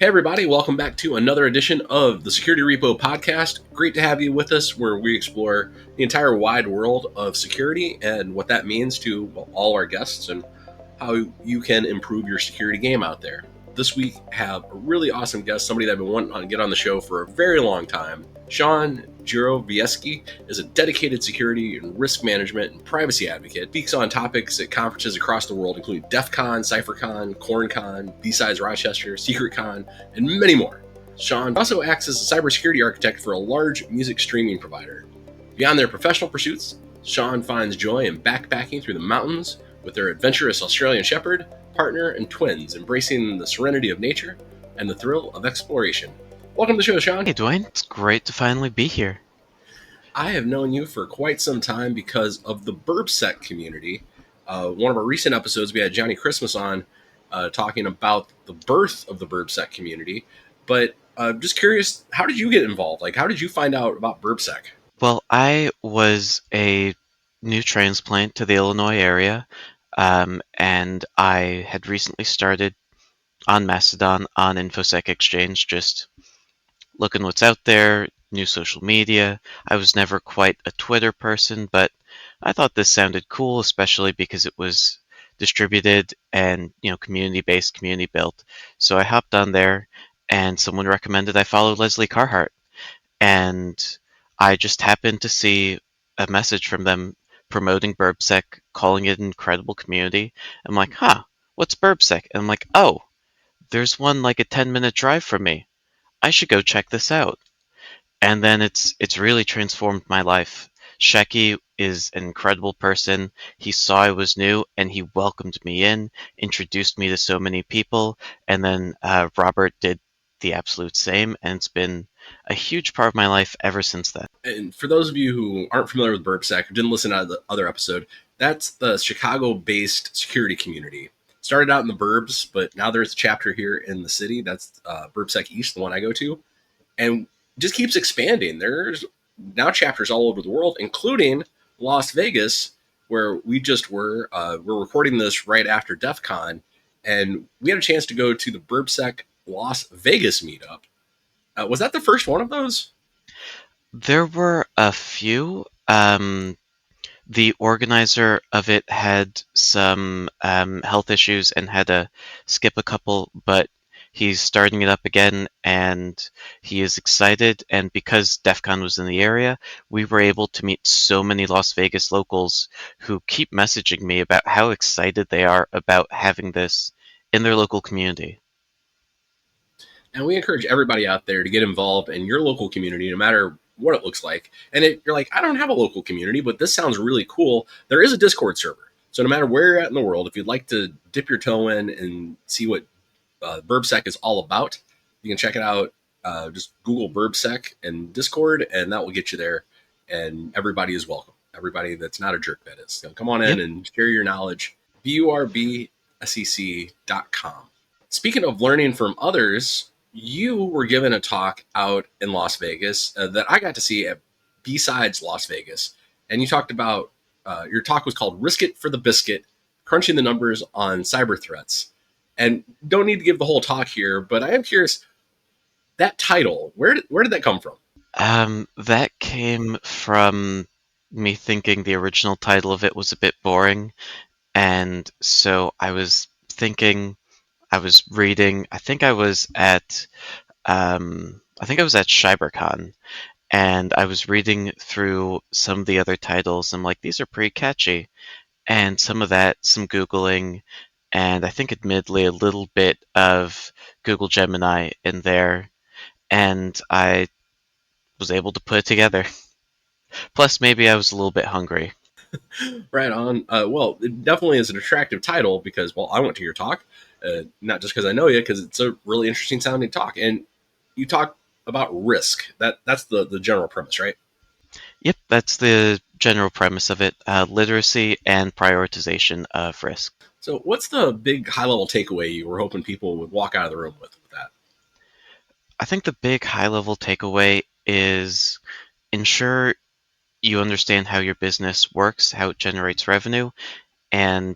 Hey everybody, welcome back to another edition of the Security Repo Podcast. Great to have you with us where we explore the entire wide world of security and what that means to all our guests and how you can improve your security game out there. This week have a really awesome guest, somebody that I've been wanting to get on the show for a very long time. Sean Juroviesky is a dedicated security and risk management and privacy advocate. Speaks on topics at conferences across the world, including DEF CON, CypherCon, CornCon, BSides Rochester, SecretCon, and many more. Sean also acts as a cybersecurity architect for a large music streaming provider. Beyond their professional pursuits, Sean finds joy in backpacking through the mountains with their adventurous Australian Shepherd, partner, and twins, embracing the serenity of nature and the thrill of exploration. Welcome to the show, Sean. Hey, Dwayne. It's great to finally be here. I have known you for quite some time because of the BurbSec community. One of our recent episodes, we had Johnny Christmas on talking about the birth of the BurbSec community. But just curious, how did you get involved? Like, how did you find out about BurbSec? Well, I was a new transplant to the Illinois area, and I had recently started on Mastodon on InfoSec Exchange, just looking what's out there, new social media. I was never quite a Twitter person, but I thought this sounded cool, especially because it was distributed and community-based, community-built. So I hopped on there, and someone recommended I follow Leslie Carhart, and I just happened to see a message from them promoting BurbSec, calling it an incredible community. I'm like, what's BurbSec? And I'm like, oh, there's one like a 10-minute drive from me. I should go check this out. And then it's really transformed my life. Shecky is an incredible person. He saw I was new and he welcomed me in, introduced me to so many people, and then Robert did the absolute same, and it's been a huge part of my life ever since then. And for those of you who aren't familiar with BurbSec or didn't listen to the other episode, that's the Chicago-based security community. Started out in the burbs, but now there's a chapter here in the city. That's BurbSec East, the one I go to, and just keeps expanding. There's now chapters all over the world, including Las Vegas, where we just were. We're recording this right after DEF CON, and we had a chance to go to the BurbSec Las Vegas meetup. Was that the first one of those? There were a few. The organizer of it had some health issues and had to skip a couple, but he's starting it up again and he is excited. And because DEF CON was in the area, we were able to meet so many Las Vegas locals who keep messaging me about how excited they are about having this in their local community. And we encourage everybody out there to get involved in your local community, no matter what it looks like. And if you're like, I don't have a local community, but this sounds really cool, there is a Discord server. So no matter where you're at in the world, if you'd like to dip your toe in and see what BurbSec is all about, you can check it out. Just Google BurbSec and Discord, and that will get you there. And everybody is welcome. Everybody that's not a jerk, that is. So come on in and share your knowledge. BurbSec.com. Speaking of learning from others, you were given a talk out in Las Vegas that I got to see at BSides Las Vegas. And you talked about, your talk was called Risk It for the Biscuit, Crunching the Numbers on Cyber Threats. And don't need to give the whole talk here, but I am curious, that title, where did that come from? That came from me thinking the original title of it was a bit boring. And so I was thinking, I was reading, I think I was at CyberCon, and I was reading through some of the other titles. I'm like, these are pretty catchy. And some of that, some Googling, and I think admittedly a little bit of Google Gemini in there. And I was able to put it together. Plus, maybe I was a little bit hungry. Right on. Well, it definitely is an attractive title because, well, I went to your talk, not just because I know you, because it's a really interesting sounding talk. And you talk about risk. That's the general premise, right? Yep, that's the general premise of it. Literacy and prioritization of risk. So what's the big high-level takeaway you were hoping people would walk out of the room with that? I think the big high-level takeaway is ensure you understand how your business works, how it generates revenue, and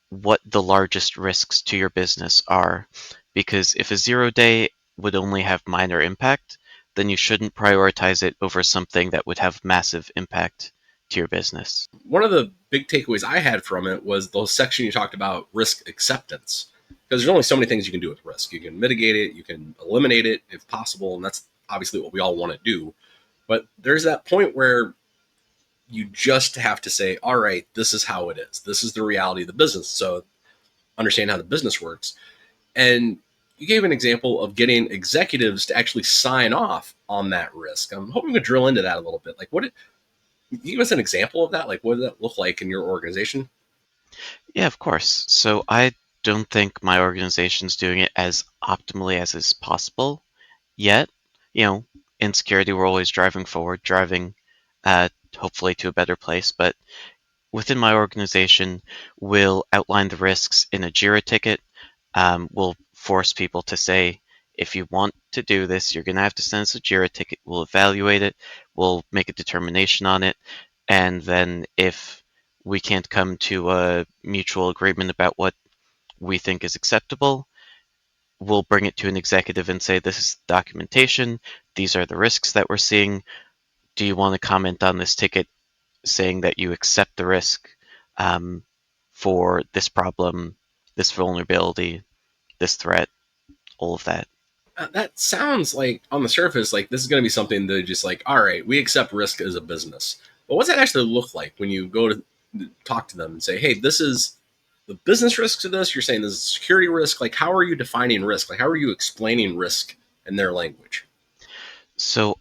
what the largest risks to your business are. because if a 0 day would only have minor impact, then you shouldn't prioritize it over something that would have massive impact to your business. One of the big takeaways I had from it was the section you talked about risk acceptance. Because there's only so many things you can do with risk. You can mitigate it, you can eliminate it if possible, and that's obviously what we all want to do. But there's that point where you just have to say, all right, this is how it is. This is the reality of the business. So understand how the business works. And you gave an example of getting executives to actually sign off on that risk. I'm hoping to drill into that a little bit. Like, can you give us an example of that? Like, what did that look like in your organization? Yeah, of course. So I don't think my organization's doing it as optimally as is possible yet. You know, in security, we're always driving forward, driving hopefully to a better place. But within my organization, we'll outline the risks in a JIRA ticket. We'll force people to say, if you want to do this, you're going to have to send us a JIRA ticket. We'll evaluate it. We'll make a determination on it. And then if we can't come to a mutual agreement about what we think is acceptable, we'll bring it to an executive and say, this is documentation. These are the risks that we're seeing. Do you want to comment on this ticket saying that you accept the risk for this problem, this vulnerability, this threat, all of that? That sounds like, on the surface, like this is going to be something that just like, all right, we accept risk as a business. But what's that actually look like when you go to talk to them and say, hey, this is the business risks of this? You're saying this is security risk. Like, how are you defining risk? Like, how are you explaining risk in their language? So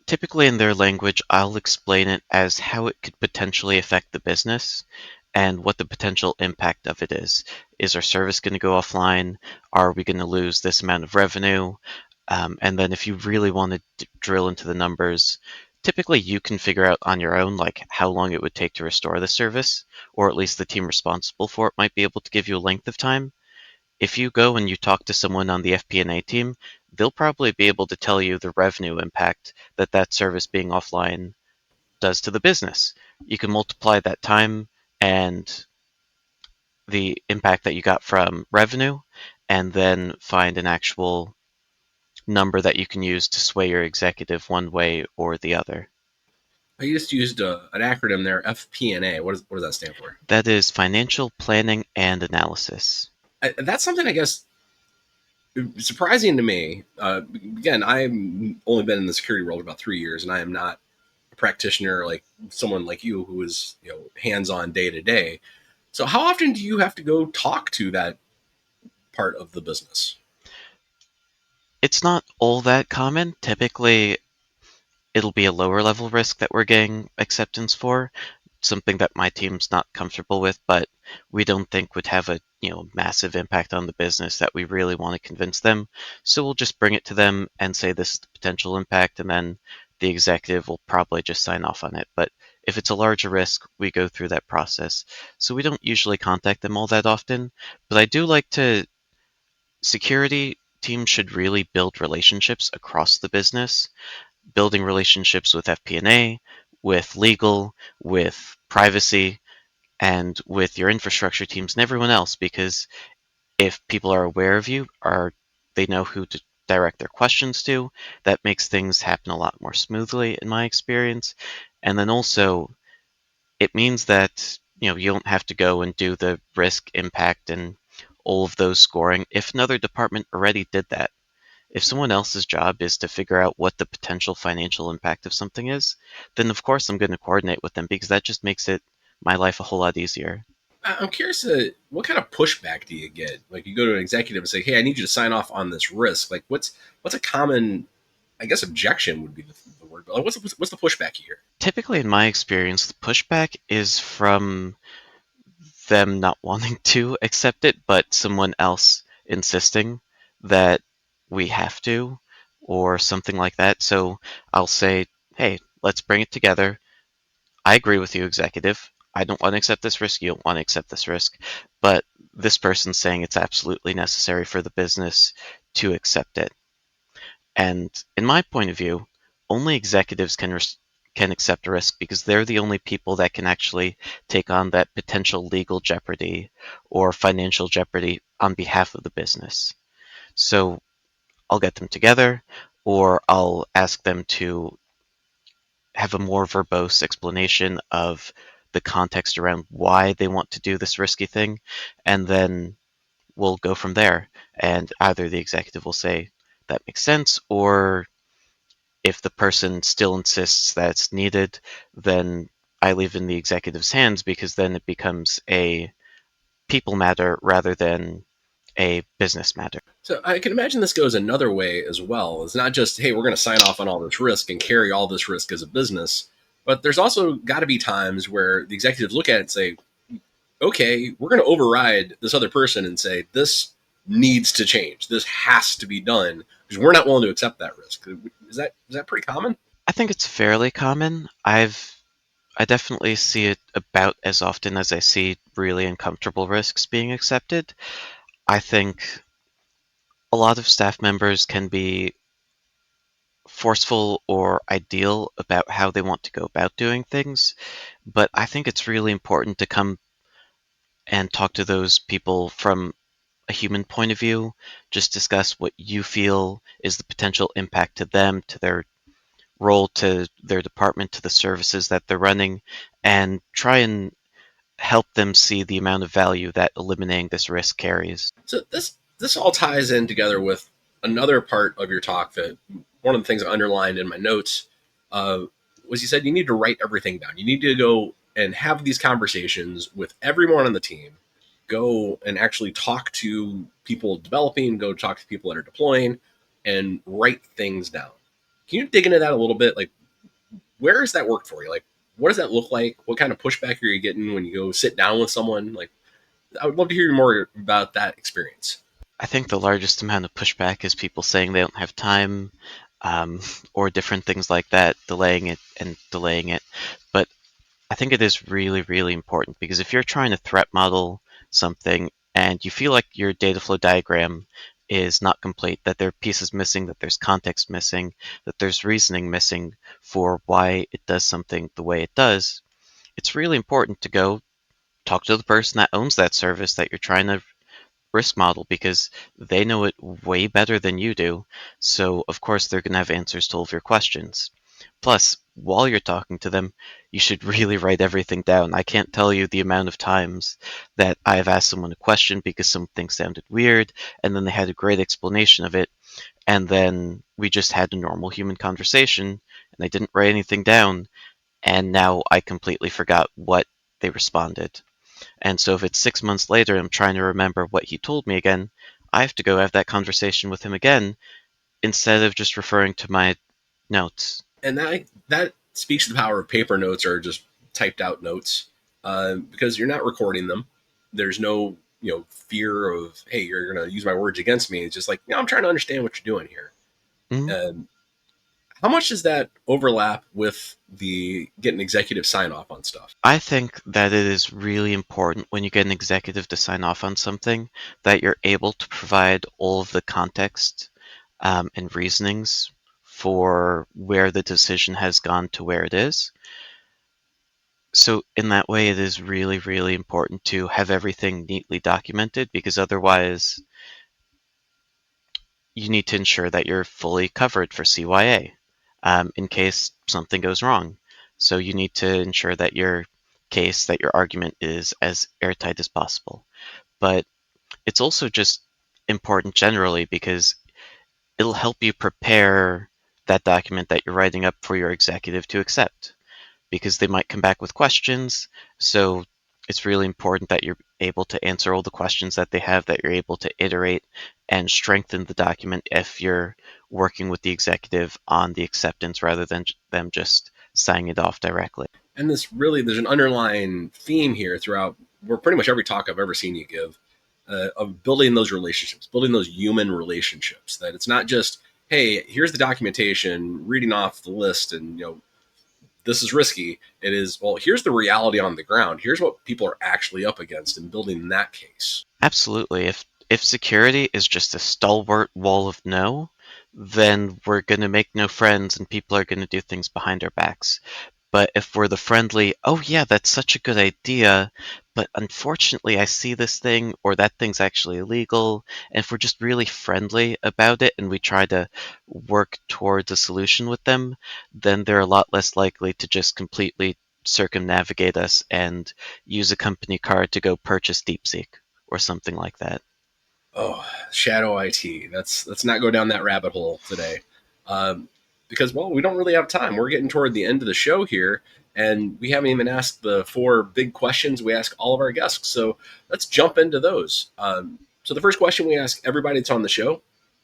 typically in their language, I'll explain it as how it could potentially affect the business and what the potential impact of it is. Is our service going to go offline? Are we going to lose this amount of revenue? And then if you really want to drill into the numbers, typically you can figure out on your own like how long it would take to restore the service, or at least the team responsible for it might be able to give you a length of time. If you go and you talk to someone on the FP&A team, they'll probably be able to tell you the revenue impact that that service being offline does to the business. You can multiply that time and the impact that you got from revenue, and then find an actual number that you can use to sway your executive one way or the other. I just used an acronym there, FP&A. What does that stand for? That is financial planning and analysis. That's something I guess surprising to me. Again, I've only been in the security world about 3 years, and I am not a practitioner like someone like you who is hands on day to day. So, how often do you have to go talk to that part of the business? It's not all that common. Typically, it'll be a lower level risk that we're getting acceptance for, something that my team's not comfortable with, but we don't think would have a massive impact on the business that we really want to convince them. So we'll just bring it to them and say this is the potential impact, and then the executive will probably just sign off on it. But if it's a larger risk, we go through that process. So we don't usually contact them all that often. But I do like to security teams should really build relationships across the business, building relationships with FP&A, with legal, with privacy, and with your infrastructure teams and everyone else, because if people are aware of you, they know who to direct their questions to, that makes things happen a lot more smoothly in my experience. And then also it means that you don't have to go and do the risk impact and all of those scoring if another department already did that. If someone else's job is to figure out what the potential financial impact of something is, then of course I'm going to coordinate with them because that just makes it my life a whole lot easier. I'm curious, what kind of pushback do you get? Like, you go to an executive and say, "Hey, I need you to sign off on this risk." Like, what's a common, I guess, objection would be the word. But like, what's the pushback here? Typically, in my experience, the pushback is from them not wanting to accept it, but someone else insisting that we have to, or something like that. So I'll say, hey, let's bring it together. I agree with you, executive. I don't want to accept this risk. You don't want to accept this risk. But this person's saying it's absolutely necessary for the business to accept it. And in my point of view, only executives can accept risk because they're the only people that can actually take on that potential legal jeopardy or financial jeopardy on behalf of the business. So I'll get them together, or I'll ask them to have a more verbose explanation of the context around why they want to do this risky thing, and then we'll go from there. And either the executive will say that makes sense, or if the person still insists that it's needed, then I leave in the executive's hands, because then it becomes a people matter rather than a business matter. So I can imagine this goes another way as well. It's not just, hey, we're going to sign off on all this risk and carry all this risk as a business, but there's also got to be times where the executives look at it and say, okay, we're going to override this other person and say, this needs to change. This has to be done because we're not willing to accept that risk. Is that pretty common? I think it's fairly common. I definitely see it about as often as I see really uncomfortable risks being accepted. I think a lot of staff members can be forceful or ideal about how they want to go about doing things, but I think it's really important to come and talk to those people from a human point of view, just discuss what you feel is the potential impact to them, to their role, to their department, to the services that they're running, and try and help them see the amount of value that eliminating this risk carries. So this all ties in together with another part of your talk that one of the things I underlined in my notes uh, was you said you need to write everything down. You need to go and have these conversations with everyone on the team. Go and actually talk to people developing. Go talk to people that are deploying, and write things down. Can you dig into that a little bit? Like, where has that worked for you? Like, what does that look like? What kind of pushback are you getting when you go sit down with someone? Like, I would love to hear more about that experience. I think the largest amount of pushback is people saying they don't have time, or different things like that, delaying it and delaying it. But I think it is really, really important, because if you're trying to threat model something and you feel like your data flow diagram is not complete, that there are pieces missing, that there's context missing, that there's reasoning missing for why it does something the way it does, it's really important to go talk to the person that owns that service that you're trying to risk model, because they know it way better than you do. So, of course, they're going to have answers to all of your questions. Plus, while you're talking to them, you should really write everything down. I can't tell you the amount of times that I've asked someone a question because something sounded weird, and then they had a great explanation of it, and then we just had a normal human conversation, and I didn't write anything down, and now I completely forgot what they responded. And so if it's 6 months later, I'm trying to remember what he told me again, I have to go have that conversation with him again instead of just referring to my notes. And that speaks to the power of paper notes or just typed out notes, because you're not recording them. There's no fear of, hey, you're going to use my words against me. It's just like, I'm trying to understand what you're doing here. Mhm. How much does that overlap with the getting executive sign off on stuff? I think that it is really important when you get an executive to sign off on something that you're able to provide all of the context, and reasonings for where the decision has gone to where it is. So in that way, it is really, really important to have everything neatly documented, because otherwise you need to ensure that you're fully covered for CYA, in case something goes wrong. So you need to ensure that your case, that your argument is as airtight as possible. But it's also just important generally, because it'll help you prepare that document that you're writing up for your executive to accept, because they might come back with questions. So it's really important that you're able to answer all the questions that they have, that you're able to iterate and strengthen the document if you're working with the executive on the acceptance rather than them just signing it off directly. And there's an underlying theme here throughout where pretty much every talk I've ever seen you give, of building those relationships, building those human relationships. That it's not just, hey, here's the documentation, reading off the list, and this is risky. It is, well, here's the reality on the ground. Here's what people are actually up against, and building that case. Absolutely. If security is just a stalwart wall of no, then we're going to make no friends and people are going to do things behind our backs. But if we're the friendly, oh yeah, that's such a good idea, but unfortunately I see this thing or that thing's actually illegal, and if we're just really friendly about it and we try to work towards a solution with them, then they're a lot less likely to just completely circumnavigate us and use a company card to go purchase DeepSeek or something like that. Oh, shadow IT. Let's not go down that rabbit hole today, because well, we don't really have time. We're getting toward the end of the show here, and we haven't even asked the four big questions we ask all of our guests. So let's jump into those. So the first question we ask everybody that's on the show,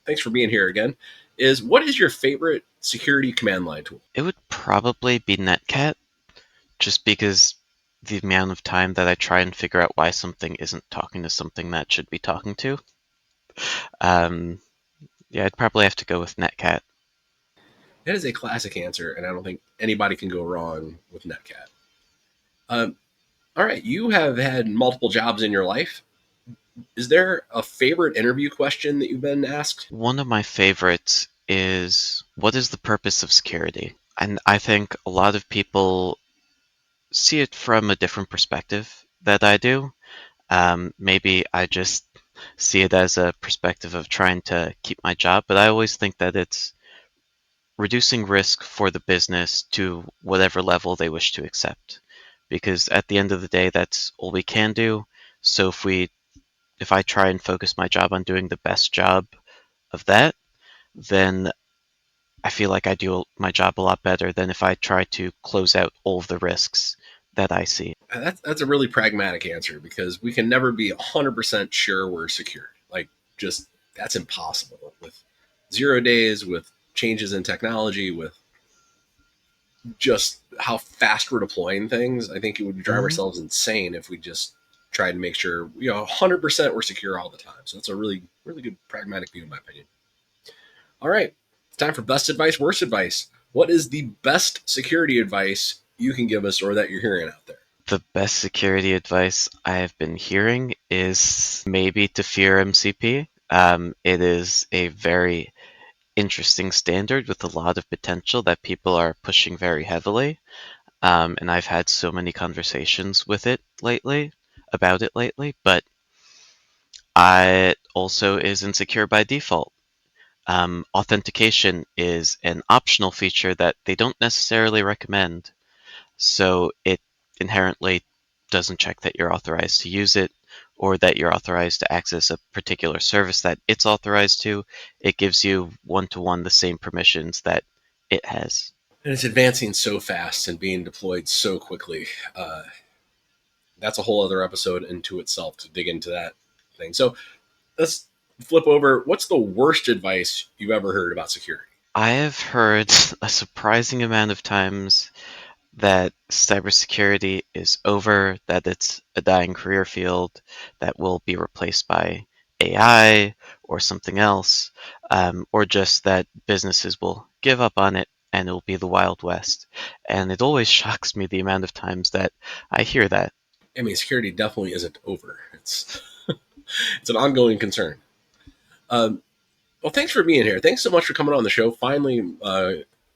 thanks for being here again, is what is your favorite security command line tool? It would probably be Netcat, just because the amount of time that I try and figure out why something isn't talking to something that should be talking to. Um, yeah, I'd probably have to go with Netcat. That is a classic answer, and I don't think anybody can go wrong with Netcat. Um, all right, you have had multiple jobs in your life. Is there a favorite interview question that you've been asked? One of my favorites is what is the purpose of security? And I think a lot of people see it from a different perspective that I do. Maybe I just see it as a perspective of trying to keep my job, but I always think that it's reducing risk for the business to whatever level they wish to accept. Because at the end of the day, that's all we can do. So if I try and focus my job on doing the best job of that, then I feel like I do my job a lot better than if I try to close out all of the risks that I see. That's a really pragmatic answer because we can never be 100% sure we're secure. Like, just that's impossible with 0 days, with changes in technology, with just how fast we're deploying things. I think it would drive Mhm. ourselves insane if we just tried to make sure 100% we're secure all the time. So that's a really really good pragmatic view in my opinion. All right, it's time for best advice, worst advice. What is the best security advice you can give us or that you're hearing out there? The best security advice I have been hearing is maybe to fear MCP. It is a very interesting standard with a lot of potential that people are pushing very heavily. And I've had so many conversations with it lately, about it lately, but it also is insecure by default. Authentication is an optional feature that they don't necessarily recommend, so it inherently doesn't check that you're authorized to use it or that you're authorized to access a particular service that it's authorized to. It gives you one-to-one the same permissions that it has. And it's advancing so fast and being deployed so quickly. That's a whole other episode into itself to dig into that thing. So let's flip over. What's the worst advice you've ever heard about security? I have heard a surprising amount of times that cybersecurity is over, that it's a dying career field that will be replaced by AI or something else, or just that businesses will give up on it and it will be the Wild West. And it always shocks me the amount of times that I hear that. I mean, security definitely isn't over. It's an ongoing concern. Um, well, thanks for being here. Thanks so much for coming on the show. Finally,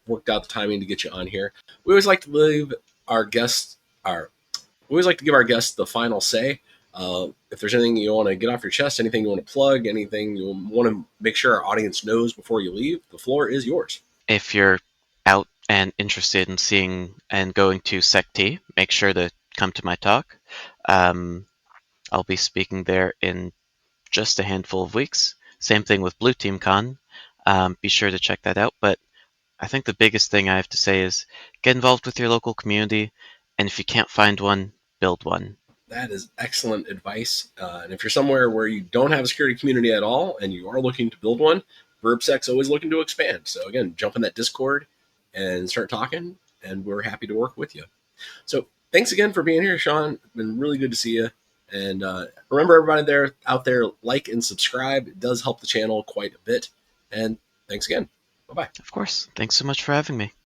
worked out the timing to get you on here. We always like to leave our guests our. We always like to give our guests the final say. If there's anything you want to get off your chest, anything you want to plug, anything you want to make sure our audience knows before you leave, the floor is yours. If you're out and interested in seeing and going to SecT, make sure to come to my talk. Um, I'll be speaking there in just a handful of weeks. Same thing with BlueTeamCon. Be sure to check that out. But I think the biggest thing I have to say is get involved with your local community, and if you can't find one, build one. That is excellent advice. And if you're somewhere where you don't have a security community at all and you are looking to build one, BurbSec's always looking to expand. So again, jump in that Discord and start talking, and we're happy to work with you. So thanks again for being here, Sean. It's been really good to see you. And remember, everybody out there, like and subscribe. It does help the channel quite a bit. And thanks again. Bye bye. Of course. Thanks so much for having me.